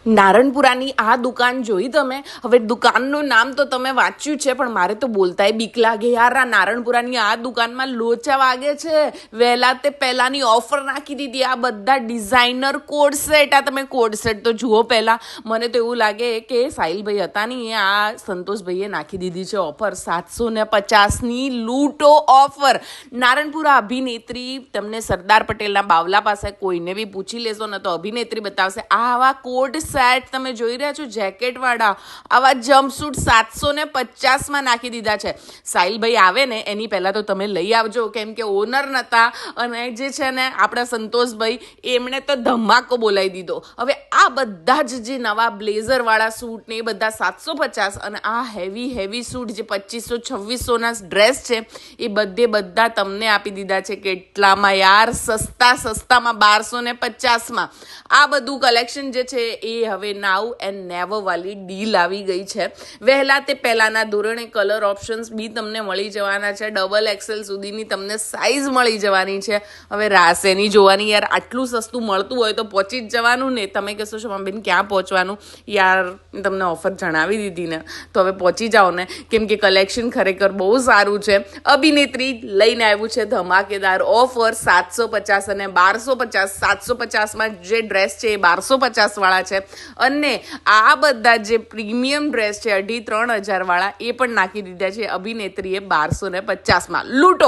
નારણપુરાની આ દુકાન જોઈ તમે? હવે દુકાનનું નામ તો તમે વાંચ્યું છે, પણ મારે તો બોલતાય બીક લાગે યાર. આ નારણપુરાની આ દુકાનમાં લોચા વાગે છે. વહેલા તે પહેલાની ઓફર નાખી દીધી. આ બધા ડિઝાઇનર કોડ સેટ, આ તમે કોડ સેટ તો જુઓ પહેલાં. મને તો એવું લાગે કે સાહિલભાઈ હતા નહીં, આ સંતોષભાઈએ નાખી દીધી છે ઓફર. 750ની લૂંટો ઓફર. નારણપુરા અભિનેત્રી, તમને સરદાર પટેલના બાવલા પાસે કોઈને બી પૂછી લેશો ને તો અભિનેત્રી બતાવશે. આવા કોડ સેટ તમે જોઈ રહ્યા છો, જેકેટ વાળા આવા જમ્પસૂટ 750માં નાખી દીધા છે. સાહિલભાઈ આવે ને એની પહેલા તો તમે લઈ આવજો, કેમ કે ઓનર નતા અને જે છે ને આપણા સંતોષભાઈ એમણે તો ધમાકો બોલાવી દીધો. હવે આ બધા જ જે નવા બ્લેઝર વાળા સૂટ ને એ બધા 750, અને આ હેવી સૂટ જે 2500-2600ના ડ્રેસ છે એ બધા તમને આપી દીધા છે કેટલામાં યાર? સસ્તામાં 1250માં. આ બધું કલેક્શન જે છે એ હવે નાઉ એન્ડ નેવર વાલી ડીલ આવી ગઈ છે. વહેલા તે પહેલાના ધોરણે કલર ઓપ્શન્સ બી તમને મળી જવાના છે. ડબલ XL સુધીની તમને સાઇઝ મળી જવાની છે. હવે રાસ એની જોવાની યાર. આટલું સસ્તું મળતું હોય તો પહોંચી જ જવાનું ને. તમે કહેશો છો બેન ક્યાં પહોંચવાનું? યાર તમને ઓફર જણાવી દીધી ને, તો હવે પહોંચી જાઓ ને, કેમ કે કલેક્શન ખરેખર બહુ સારું છે. અભિનેત્રી લઈને આવ્યું છે ધમાકેદાર ઓફર. 750 અને 1250. 750માં જે ડ્રેસ છે એ 1250 વાળા છે, અને આ બધા જે પ્રીમિયમ ડ્રેસ છે 2,500-3,000 વાળા એ પણ નાખી દીધા છે અભિનેત્રીએ 1250માં. લૂંટો.